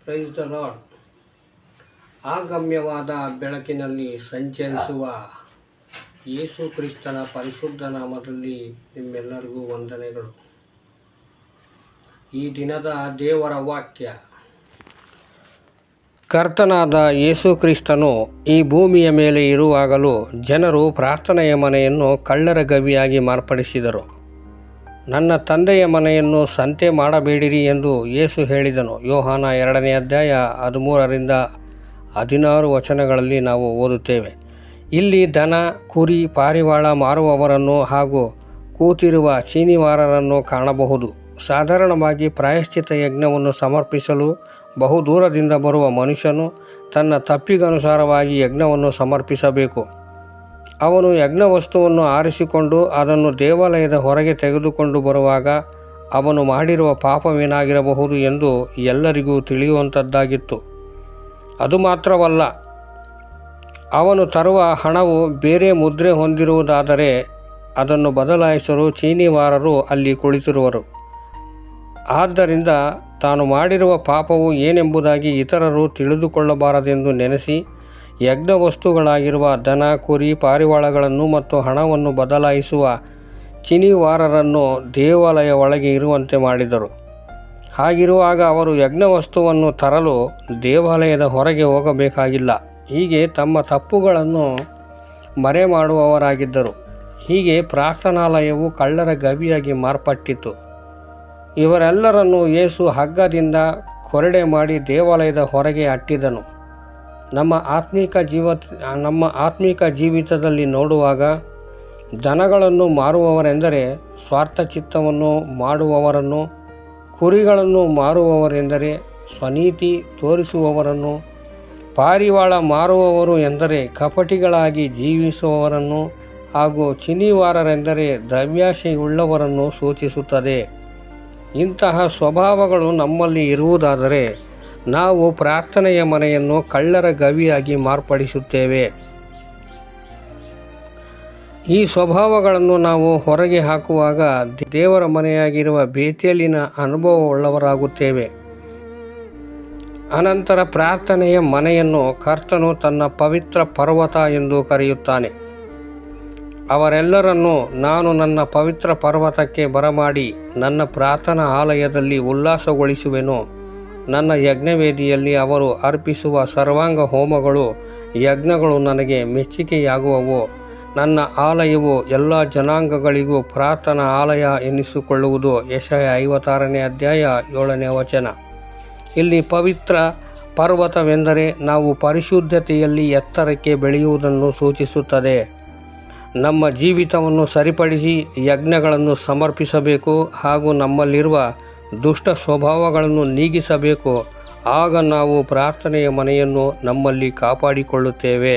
Praise the lord. ಆಗಮ್ಯವಾದ ಬೆಳಕಿನಲ್ಲಿ ಸಂಚರಿಸುವ ಯೇಸು ಕ್ರಿಸ್ತನ ಪರಿಶುದ್ಧ ನಾಮದಲ್ಲಿ ನಿಮ್ಮೆಲ್ಲರಿಗೂ ವಂದನೆಗಳು. ಈ ದಿನದ ದೇವರ ವಾಕ್ಯ, ಕರ್ತನಾದ ಯೇಸು ಕ್ರಿಸ್ತನು ಈ ಭೂಮಿಯ ಮೇಲೆ ಇರುವಾಗಲೂ ಜನರು ಪ್ರಾರ್ಥನೆಯ ಮನೆಯನ್ನು ಕಳ್ಳರ ಗವಿಯಾಗಿ ಮಾರ್ಪಡಿಸಿದರು. ನನ್ನ ತಂದೆಯ ಮನೆಯನ್ನು ಸಂತೆ ಮಾಡಬೇಡಿರಿ ಎಂದು ಯೇಸು ಹೇಳಿದನು. ಯೋಹಾನ 2ನೇ ಅಧ್ಯಾಯ 13-16 ವಚನಗಳಲ್ಲಿ ನಾವು ಓದುತ್ತೇವೆ. ಇಲ್ಲಿ ದನ, ಕುರಿ, ಪಾರಿವಾಳ ಮಾರುವವರನ್ನು ಹಾಗೂ ಕೂತಿರುವ ಚೀನಿವಾರರನ್ನು ಕಾಣಬಹುದು. ಸಾಧಾರಣವಾಗಿ ಪ್ರಾಯಶ್ಚಿತ್ತ ಯಜ್ಞವನ್ನು ಸಮರ್ಪಿಸಲು ಬಹುದೂರದಿಂದ ಬರುವ ಮನುಷ್ಯನು ತನ್ನ ತಪ್ಪಿಗನುಸಾರವಾಗಿ ಯಜ್ಞವನ್ನು ಸಮರ್ಪಿಸಬೇಕು. ಅವನು ಯಜ್ಞ ವಸ್ತುವನ್ನು ಆರಿಸಿಕೊಂಡು ಅದನ್ನು ದೇವಾಲಯದ ಹೊರಗೆ ತೆಗೆದುಕೊಂಡು ಬರುವಾಗ ಅವನು ಮಾಡಿರುವ ಪಾಪವೇನಾಗಿರಬಹುದು ಎಂದು ಎಲ್ಲರಿಗೂ ತಿಳಿಯುವಂಥದ್ದಾಗಿತ್ತು. ಅದು ಮಾತ್ರವಲ್ಲ, ಅವನು ತರುವ ಹಣವು ಬೇರೆ ಮುದ್ರೆ ಹೊಂದಿರುವುದಾದರೆ ಅದನ್ನು ಬದಲಾಯಿಸಲು ಚೀನಿವಾರರು ಅಲ್ಲಿ ಕುಳಿತಿರುವರು. ಆದ್ದರಿಂದ ತಾನು ಮಾಡಿರುವ ಪಾಪವು ಏನೆಂಬುದಾಗಿ ಇತರರು ತಿಳಿದುಕೊಳ್ಳಬಾರದೆಂದು ನೆನೆಸಿ ಯಜ್ಞ ವಸ್ತುಗಳಾಗಿರುವ ದನ, ಕುರಿ, ಪಾರಿವಾಳಗಳನ್ನು ಮತ್ತು ಹಣವನ್ನು ಬದಲಾಯಿಸುವ ಚೀನಿವಾರರನ್ನು ದೇವಾಲಯ ಒಳಗೆ ಇರುವಂತೆ ಮಾಡಿದರು. ಹಾಗಿರುವಾಗ ಅವರು ಯಜ್ಞ ವಸ್ತುವನ್ನು ತರಲು ದೇವಾಲಯದ ಹೊರಗೆ ಹೋಗಬೇಕಾಗಿಲ್ಲ. ಹೀಗೆ ತಮ್ಮ ತಪ್ಪುಗಳನ್ನು ಮರೆಮಾಡುವವರಾಗಿದ್ದರು. ಹೀಗೆ ಪ್ರಾರ್ಥನಾಲಯವು ಕಳ್ಳರ ಗವಿಯಾಗಿ ಮಾರ್ಪಟ್ಟಿತು. ಇವರೆಲ್ಲರನ್ನು ಯೇಸು ಹಗ್ಗದಿಂದ ಕೊರಡೆ ಮಾಡಿ ದೇವಾಲಯದ ಹೊರಗೆ ಅಟ್ಟಿದನು. ನಮ್ಮ ಆತ್ಮಿಕ ಜೀವಿತದಲ್ಲಿ ನೋಡುವಾಗ ದನಗಳನ್ನು ಮಾರುವವರೆಂದರೆ ಸ್ವಾರ್ಥ ಚಿತ್ತವನ್ನು ಮಾಡುವವರನ್ನು, ಕುರಿಗಳನ್ನು ಮಾರುವವರೆಂದರೆ ಸ್ವನೀತಿ ತೋರಿಸುವವರನ್ನು, ಪಾರಿವಾಳ ಮಾರುವವರು ಎಂದರೆ ಕಪಟಿಗಳಾಗಿ ಜೀವಿಸುವವರನ್ನು ಹಾಗೂ ಚೀನಿವಾರರೆಂದರೆ ದ್ರವ್ಯಾಶೆಯುಳ್ಳವರನ್ನು ಸೂಚಿಸುತ್ತದೆ. ಇಂತಹ ಸ್ವಭಾವಗಳು ನಮ್ಮಲ್ಲಿ ಇರುವುದಾದರೆ ನಾವು ಪ್ರಾರ್ಥನೆಯ ಮನೆಯನ್ನು ಕಳ್ಳರ ಗವಿಯಾಗಿ ಮಾರ್ಪಡಿಸುತ್ತೇವೆ. ಈ ಸ್ವಭಾವಗಳನ್ನು ನಾವು ಹೊರಗೆ ಹಾಕುವಾಗ ದೇವರ ಮನೆಯಾಗಿರುವ ಬೇತೇಲಿನ ಅನುಭವವುಳ್ಳವರಾಗುತ್ತೇವೆ. ಅನಂತರ ಪ್ರಾರ್ಥನೆಯ ಮನೆಯನ್ನು ಕರ್ತನು ತನ್ನ ಪವಿತ್ರ ಪರ್ವತ ಎಂದು ಕರೆಯುತ್ತಾನೆ. ಅವರೆಲ್ಲರನ್ನೂ ನಾನು ನನ್ನ ಪವಿತ್ರ ಪರ್ವತಕ್ಕೆ ಬರಮಾಡಿ ನನ್ನ ಪ್ರಾರ್ಥನಾ ಆಲಯದಲ್ಲಿ ಉಲ್ಲಾಸಗೊಳಿಸುವೆನು. ನನ್ನ ಯಜ್ಞವೇದಿಯಲ್ಲಿ ಅವರು ಅರ್ಪಿಸುವ ಸರ್ವಾಂಗ ಹೋಮಗಳು, ಯಜ್ಞಗಳು ನನಗೆ ಮೆಚ್ಚಿಕೆಯಾಗುವವು. ನನ್ನ ಆಲಯವು ಎಲ್ಲ ಜನಾಂಗಗಳಿಗೂ ಪ್ರಾರ್ಥನಾ ಆಲಯ ಎನ್ನಿಸಿಕೊಳ್ಳುವುದು. ಯೆಶಾಯ 56ನೇ ಅಧ್ಯಾಯ 7ನೇ ವಚನ. ಇಲ್ಲಿ ಪವಿತ್ರ ಪರ್ವತವೆಂದರೆ ನಾವು ಪರಿಶುದ್ಧತೆಯಲ್ಲಿ ಎತ್ತರಕ್ಕೆ ಬೆಳೆಯುವುದನ್ನು ಸೂಚಿಸುತ್ತದೆ. ನಮ್ಮ ಜೀವಿತವನ್ನು ಸರಿಪಡಿಸಿ ಯಜ್ಞಗಳನ್ನು ಸಮರ್ಪಿಸಬೇಕು ಹಾಗೂ ನಮ್ಮಲ್ಲಿರುವ ದುಷ್ಟ ಸ್ವಭಾವಗಳನ್ನು ನೀಗಿಸಬೇಕು. ಆಗ ನಾವು ಪ್ರಾರ್ಥನೆಯ ಮನೆಯನ್ನು ನಮ್ಮಲ್ಲಿ ಕಾಪಾಡಿಕೊಳ್ಳುತ್ತೇವೆ.